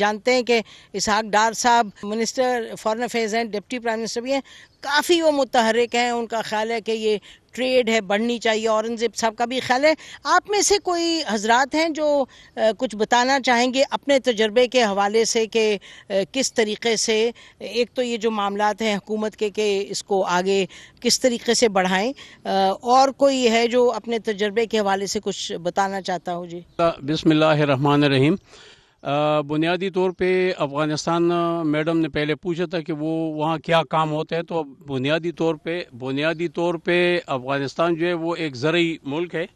جانتے ہیں کہ اسحاق ڈار صاحب منسٹر فارن افیئرز ہیں، ڈپٹی پرائم منسٹر بھی ہیں، کافی وہ متحرک ہیں، ان کا خیال ہے کہ یہ ٹریڈ ہے بڑھنی چاہیے، اورنگزیب صاحب کا بھی خیال ہے۔ آپ میں سے کوئی حضرات ہیں جو کچھ بتانا چاہیں گے اپنے تجربے کے حوالے سے کہ کس طریقے سے ایک تو یہ جو معاملات ہیں حکومت کے کہ اس کو آگے کس طریقے سے بڑھائیں، اور کوئی ہے جو اپنے تجربے کے حوالے سے کچھ بتانا چاہتا ہو؟ جی بسم اللہ الرحمن الرحیم۔ بنیادی طور پہ افغانستان، میڈم نے پہلے پوچھا تھا کہ وہ وہاں کیا کام ہوتے ہیں، تو بنیادی طور پہ افغانستان جو ہے وہ ایک زرعی ملک ہے۔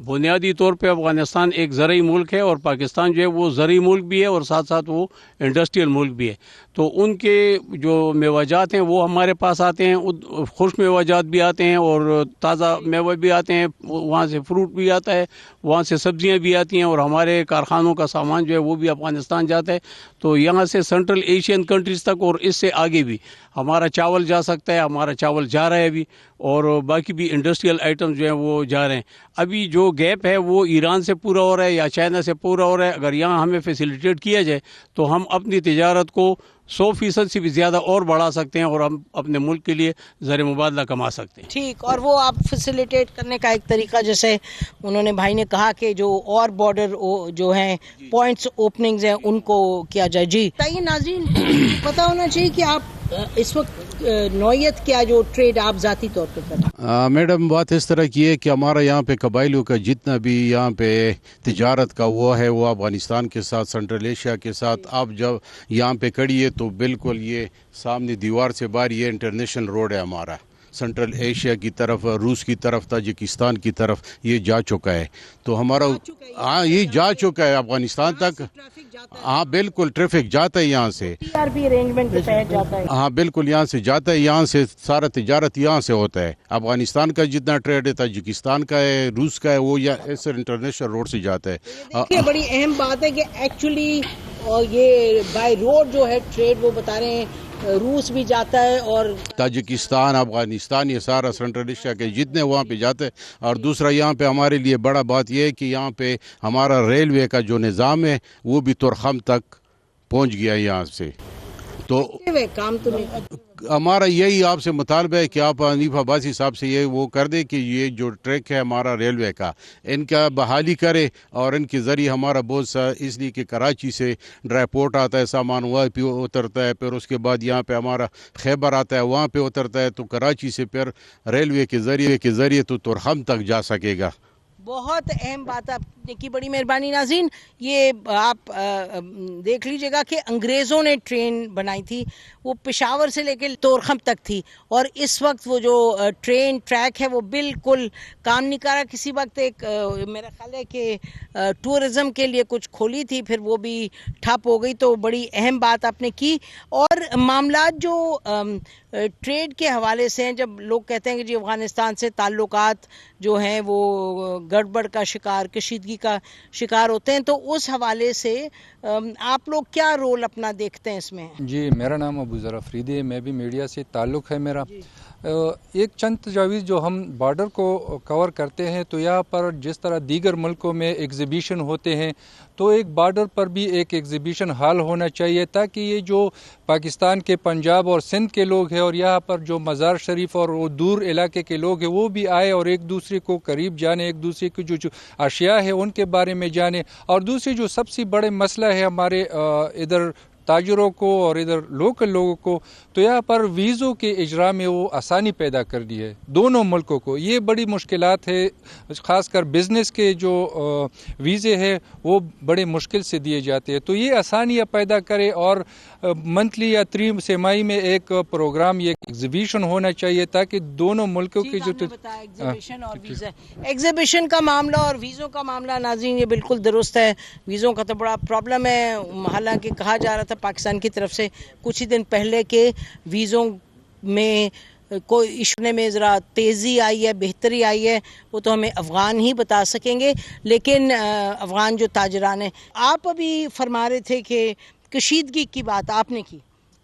بنیادی طور پہ افغانستان ایک زرعی ملک ہے، اور پاکستان جو ہے وہ زرعی ملک بھی ہے اور ساتھ ساتھ وہ انڈسٹریل ملک بھی ہے۔ تو ان کے جو میوہ جات ہیں وہ ہمارے پاس آتے ہیں، خشک میوہ جات بھی آتے ہیں اور تازہ میوے بھی آتے ہیں، وہاں سے فروٹ بھی آتا ہے، وہاں سے سبزیاں بھی آتی ہیں، اور ہمارے کارخانوں کا سامان جو ہے وہ بھی افغانستان جاتا ہے۔ تو یہاں سے سینٹرل ایشین کنٹریز تک اور اس سے آگے بھی ہمارا چاول جا سکتا ہے، ہمارا چاول جا رہا ہے ابھی، اور باقی بھی انڈسٹریل آئٹم جو ہیں وہ جا رہے ہیں۔ ابھی جو گیپ ہے وہ ایران سے پورا ہو رہا ہے یا چائنا سے پورا ہو رہا ہے۔ اگر یہاں ہمیں فیسیلیٹیٹ کیا جائے تو ہم اپنی تجارت کو 100% سے بھی زیادہ اور بڑھا سکتے ہیں، اور ہم اپنے ملک کے لیے زر مبادلہ کما سکتے ہیں۔ ٹھیک، اور وہ آپ فیسیلیٹیٹ کرنے کا ایک طریقہ، جیسے انہوں نے بھائی نے کہا کہ جو اور بارڈر جو ہیں پوائنٹس اوپننگز ہیں ان کو کیا جائے۔ جی بتائیے ناظرین، پتہ ہونا چاہیے کہ آپ اس وقت نوعیت کیا جو ٹریڈ آپ ذاتی طور پہ کریں؟ میڈم بات اس طرح کی ہے کہ ہمارا یہاں پہ قبائلیوں کا جتنا بھی یہاں پہ تجارت کا وہ ہے وہ افغانستان کے ساتھ، سینٹرل ایشیا کے ساتھ۔ آپ جب یہاں پہ کھڑی ہے تو بالکل یہ سامنے دیوار سے باہر یہ انٹرنیشنل روڈ ہے ہمارا، سینٹرل ایشیا کی طرف، روس کی طرف، تاجکستان کی طرف یہ جا چکا ہے۔ تو ہمارا یہ جا چکا ہے افغانستان تک۔ ہاں بالکل، ٹریفک جاتا ہے یہاں سے، ارینجمنٹ کے تحت جاتا ہے۔ ہاں بالکل یہاں سے جاتا ہے، یہاں سے سارا تجارت یہاں سے ہوتا ہے۔ افغانستان کا جتنا ٹریڈ ہے، تاجکستان کا ہے، روس کا ہے، وہ ایسے انٹرنیشنل روڈ سے جاتا ہے۔ دیکھیے بڑی اہم بات ہے کہ ایکچولی یہ بائی روڈ جو ہے ٹریڈ، وہ بتا رہے ہیں روس بھی جاتا ہے اور تاجکستان، افغانستان، یہ سارا سینٹرل ایشیا کے جتنے وہاں پہ جاتے ہیں۔ اور دوسرا یہاں پہ ہمارے لیے بڑا بات یہ ہے کہ یہاں پہ ہمارا ریلوے کا جو نظام ہے وہ بھی تورخم تک پہنچ گیا یہاں سے۔ تو کام تو نہیں، ہمارا یہی آپ سے مطالبہ ہے کہ آپ حنیف عباسی صاحب سے یہ وہ کر دیں کہ یہ جو ٹریک ہے ہمارا ریلوے کا، ان کا بحالی کرے، اور ان کے ذریعے ہمارا بہت سا، اس لیے کہ کراچی سے ڈرائی پورٹ آتا ہے سامان، وہاں پہ اترتا ہے، پھر اس کے بعد یہاں پہ ہمارا خیبر آتا ہے، وہاں پہ اترتا ہے، تو کراچی سے پھر ریلوے کے ذریعے تو تورخم تک جا سکے گا۔ بہت اہم بات آپ نے کی، بڑی مہربانی ناظرین۔ یہ آپ دیکھ لیجئے گا کہ انگریزوں نے ٹرین بنائی تھی، وہ پشاور سے لے کے تورخم تک تھی، اور اس وقت وہ جو ٹرین ٹریک ہے وہ بالکل کام نہیں کر رہا۔ کسی وقت ایک میرا خیال ہے کہ ٹورزم کے لیے کچھ کھولی تھی، پھر وہ بھی ٹھپ ہو گئی، تو بڑی اہم بات آپ نے کی۔ اور معاملات جو ٹریڈ کے حوالے سے ہیں، جب لوگ کہتے ہیں کہ جی افغانستان سے تعلقات جو ہیں وہ گڑبڑ کا شکار، کشیدگی کا شکار ہوتے ہیں، تو اس حوالے سے آپ لوگ کیا رول اپنا دیکھتے ہیں اس میں؟ جی میرا نام ابو ذر افریدی ہے، میں بھی میڈیا سے تعلق ہے میرا۔ ایک چند تجاویز جو ہم بارڈر کو کور کرتے ہیں، تو یہاں پر جس طرح دیگر ملکوں میں ایگزیبیشن ہوتے ہیں، تو ایک بارڈر پر بھی ایک ایگزیبیشن ہال ہونا چاہیے، تاکہ یہ جو پاکستان کے پنجاب اور سندھ کے لوگ ہیں، اور یہاں پر جو مزار شریف اور وہ دور علاقے کے لوگ ہیں، وہ بھی آئے اور ایک دوسرے کو قریب جانے، ایک دوسرے کی جو اشیاء ہے ان کے بارے میں جانے۔ اور دوسری جو سب سے بڑے مسئلہ ہے ہمارے ادھر تاجروں کو اور ادھر لوکل لوگوں کو، تو یہاں پر ویزوں کے اجرا میں وہ آسانی پیدا کر دی ہے دونوں ملکوں کو۔ یہ بڑی مشکلات ہے، خاص کر بزنس کے جو ویزے ہیں وہ بڑے مشکل سے دیے جاتے ہیں، تو یہ آسانیاں پیدا کرے، اور منتھلی یا 3 سہ میں ایک پروگرام، یہ ایگزیبیشن ہونا چاہیے، تاکہ دونوں ملکوں کی جو ایگزیبیشن اور ویزا، ایگزیبیشن کا معاملہ اور ویزوں کا معاملہ ناظرین یہ بالکل درست ہے۔ ویزوں کا تو بڑا پرابلم ہے، حالانکہ کہا جا رہا تھا پاکستان کی طرف سے کچھ ہی دن پہلے کہ ویزوں میں کوئی ایشو میں ذرا تیزی آئی ہے، بہتری آئی ہے، وہ تو ہمیں افغان ہی بتا سکیں گے، لیکن افغان جو تاجران ہیں۔ آپ ابھی فرما رہے تھے کہ کشیدگی کی بات آپ نے کی،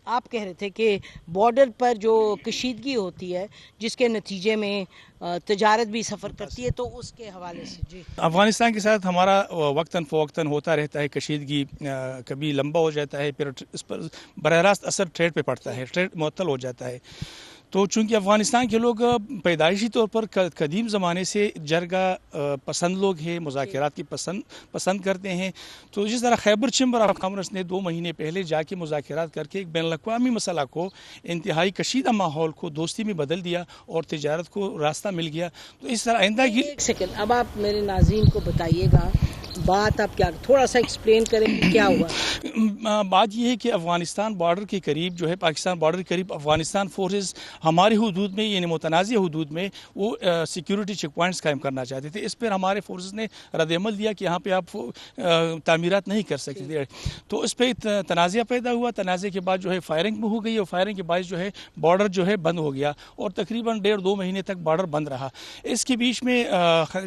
آپ کہہ رہے تھے کہ بارڈر پر جو کشیدگی ہوتی ہے جس کے نتیجے میں تجارت بھی سفر کرتی ہے، تو اس کے حوالے سے جی افغانستان کے ساتھ ہمارا وقتاً فوقتاً ہوتا رہتا ہے کشیدگی، کبھی لمبا ہو جاتا ہے، پھر اس پر براہ راست اثر ٹریڈ پہ پڑتا ہے، ٹریڈ معطل ہو جاتا ہے. تو چونکہ افغانستان کے لوگ پیدائشی طور پر قدیم زمانے سے جرگہ پسند لوگ ہیں، مذاکرات کی پسند کرتے ہیں، تو جس طرح خیبر چیمبر آف کامرس نے 2 مہینے پہلے جا کے مذاکرات کر کے ایک بین الاقوامی مسئلہ کو، انتہائی کشیدہ ماحول کو دوستی میں بدل دیا اور تجارت کو راستہ مل گیا. تو اس طرح آئندہ کی ایک سیکنڈ، اب آپ میرے ناظرین کو بتائیے گا بات، آپ کیا تھوڑا سا ایکسپلین کریں کیا ہوا. بات یہ ہے کہ افغانستان بارڈر کے قریب جو ہے، پاکستان بارڈر کے قریب افغانستان فورسز ہماری حدود میں، یعنی متنازع حدود میں، وہ سیکیورٹی چیک پوائنٹس قائم کرنا چاہتے تھے. اس پر ہمارے فورسز نے رد عمل دیا کہ یہاں پہ آپ تعمیرات نہیں کر سکتے تھے. تو اس پہ تنازع پیدا ہوا. تنازع کے بعد جو ہے فائرنگ بھی ہو گئی، اور فائرنگ کے باعث جو ہے بارڈر جو ہے بند ہو گیا، اور تقریباً 1.5-2 مہینے تک بارڈر بند رہا. اس کے بیچ میں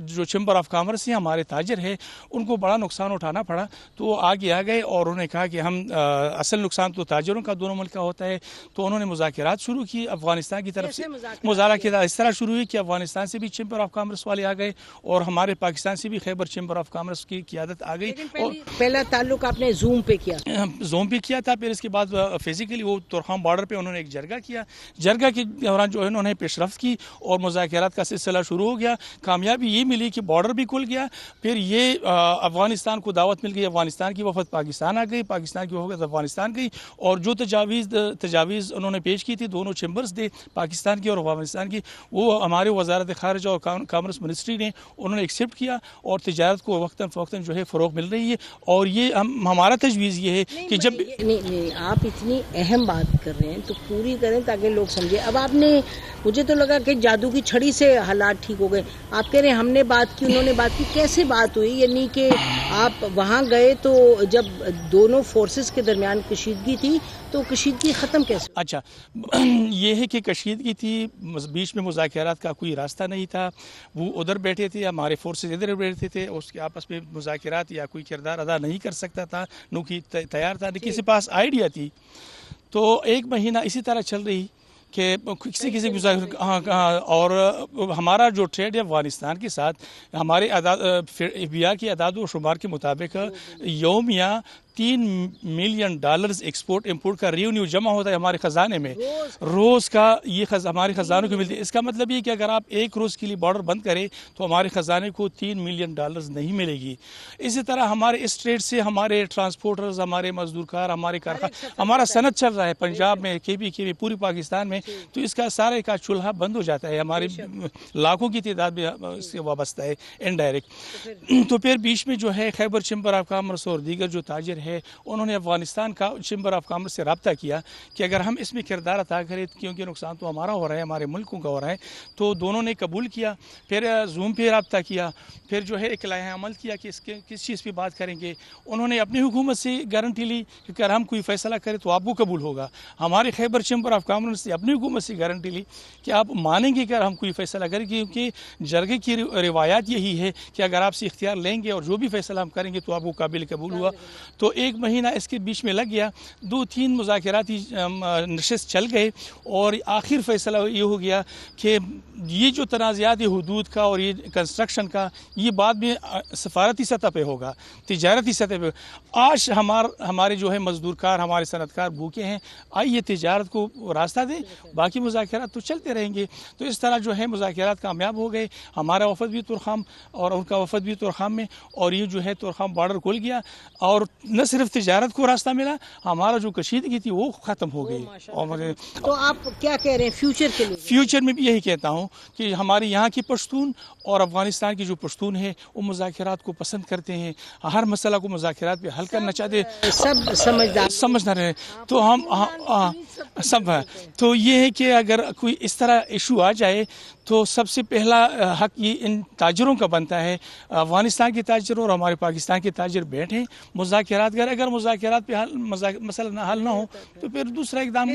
جو چیمبر آف کامرس ہیں، ہمارے تاجر ہیں، ان کو بڑا نقصان اٹھانا پڑا. تو وہ آگے آ گئے اور انہوں نے کہا کہ ہم اصل نقصان تو تاجروں کا دونوں ملک کا ہوتا ہے. تو انہوں نے مذاکرات شروع کی افغانستان کی طرف سے. مذاکرات اس طرح شروع ہوئی کہ افغانستان سے بھی چیمبر آف کامرس والے آ گئے، اور ہمارے پاکستان سے بھی خیبر چیمبر آف کامرس کی قیادت آ گئی. اور پہلا تعلق آپ نے زوم پہ کیا؟ زوم پہ کیا تھا. پھر اس کے بعد فزیکلی وہ تورخم بارڈر پہ انہوں نے ایک جرگہ کیا. جرگہ کے دوران جو ہے انہوں نے پیش رفت کی اور مذاکرات کا سلسلہ شروع ہو گیا. کامیابی یہ ملی کہ بارڈر بھی کھل گیا. پھر یہ افغانستان کو دعوت مل گئی، افغانستان کی وفد پاکستان آ گئی، پاکستان کی وفد افغانستان گئی، اور جو تجاویز انہوں نے پیش کی تھی دونوں چیمبرز دے، پاکستان کی اور افغانستان کی، وہ ہمارے وزارت خارجہ اور کامرس منسٹری نے انہوں نے ایکسیپٹ کیا، اور تجارت کو وقتاً فوقتاً جو ہے فروغ مل رہی ہے. اور یہ ہمارا تجویز یہ ہے کہ جب نہیں آپ اتنی اہم بات کر رہے ہیں تو پوری کریں تاکہ لوگ سمجھیں. اب آپ نے، مجھے تو لگا کہ جادو کی چھڑی سے حالات ٹھیک ہو گئے. آپ کہہ رہے ہیں ہم نے بات کی، انہوں نے بات کی. کیسے بات ہوئی؟ یعنی کہ آپ وہاں گئے تو جب دونوں فورسز کے درمیان کشیدگی تھی تو کشیدگی ختم کیسے؟ اچھا، یہ ہے کہ کشیدگی تھی، بیچ میں مذاکرات کا کوئی راستہ نہیں تھا. وہ ادھر بیٹھے تھے، ہمارے فورسز ادھر بیٹھے تھے، اس کے آپس میں مذاکرات یا کوئی کردار ادا نہیں کر سکتا تھا، نو کی تیار تھا، لیکن کسی پاس آئیڈیا تھی. تو 1 مہینہ اسی طرح چل رہی کہ کسی اور ہمارا جو ٹریڈ ہے افغانستان کے ساتھ، ہمارے FBI کی اعداد و شمار کے مطابق یومیہ $3 ملین ایکسپورٹ امپورٹ کا ریونیو جمع ہوتا ہے ہمارے خزانے میں روز کا. یہ ہمارے خزانے کو ملتی ہے. اس کا مطلب یہ کہ اگر آپ 1 روز کے لیے بارڈر بند کریں تو ہمارے خزانے کو $3 ملین نہیں ملے گی. اسی طرح ہمارے اس ٹریڈ سے ہمارے ٹرانسپورٹرز، ہمارے مزدور کار، ہمارے کارخانہ، ہمارا صنعت چل رہا ہے پنجاب میں، کے پوری پاکستان میں. تو اس کا سارے کا چولہا بند ہو جاتا ہے. ہماری لاکھوں کی تعداد میں اس سے وابستہ ہے انڈائریکٹ. تو پھر بیچ میں جو ہے خیبر چیمبر آف کامرس اور دیگر جو تاجر ہے، انہوں نے افغانستان کا چیمبر آف کامرس سے رابطہ کیا کہ اگر ہم اس میں کردار ادا کریں، کیونکہ نقصان تو ہمارا ہو رہا ہے، ہمارے ملکوں کا ہو رہا ہے. تو دونوں نے قبول کیا. پھر زوم پہ رابطہ کیا. پھر جو ہے ایک لائحہ عمل کیا کہ کس چیز پہ بات کریں گے. انہوں نے اپنی حکومت سے گارنٹی لی کہ اگر ہم کوئی فیصلہ کریں تو آپ کو قبول ہوگا. ہمارے خیبر چیمبر آف کامرس نے اپنی حکومت سے گارنٹی لی کہ آپ مانیں گے کہ اگر ہم کوئی فیصلہ کریں گے، کیونکہ جرگے کی روایات یہی ہے کہ اگر آپ سے اختیار لیں گے اور جو بھی فیصلہ ہم کریں گے تو آپ کو قابل قبول ہوا. تو 1 مہینہ اس کے بیچ میں لگ گیا. 2-3 مذاکراتی نشست چل گئے، اور آخر فیصلہ یہ ہو گیا کہ یہ جو تنازعات حدود کا اور یہ کنسٹرکشن کا، یہ بعد میں سفارتی سطح پہ ہوگا، تجارتی سطح پہ. آج ہمارے جو ہے مزدور کار، ہمارے صنعت کار بھوکے ہیں. آئیے تجارت کو راستہ دیں، باقی مذاکرات تو چلتے رہیں گے. تو اس طرح جو ہے مذاکرات کامیاب ہو گئے. ہمارا وفد بھی تورخم اور ان کا وفد بھی تورخم میں، اور یہ جو ہے تورخم بارڈر کھل گیا. اور نہ صرف تجارت کو راستہ ملا، ہمارا جو کشیدگی تھی وہ ختم ہو گئی. تو آپ کیا کہہ رہے ہیں فیوچر کے لیے؟ فیوچر میں بھی یہی کہتا ہوں کہ ہمارے یہاں کی پشتون اور افغانستان کی جو پشتون ہے وہ مذاکرات کو پسند کرتے ہیں. ہر مسئلہ کو مذاکرات پہ حل کرنا چاہتے ہیں. سب سمجھدار رہے تو ہم سب ہے. تو یہ ہے کہ اگر کوئی اس طرح ایشو آ جائے تو سب سے پہلا حق یہ ان تاجروں کا بنتا ہے. افغانستان کے تاجر اور ہمارے پاکستان کے تاجر بیٹھیں مذاکرات کریں. اگر مذاکرات پہ مسئلہ حل نہ ہو تو پھر دوسرا اقدام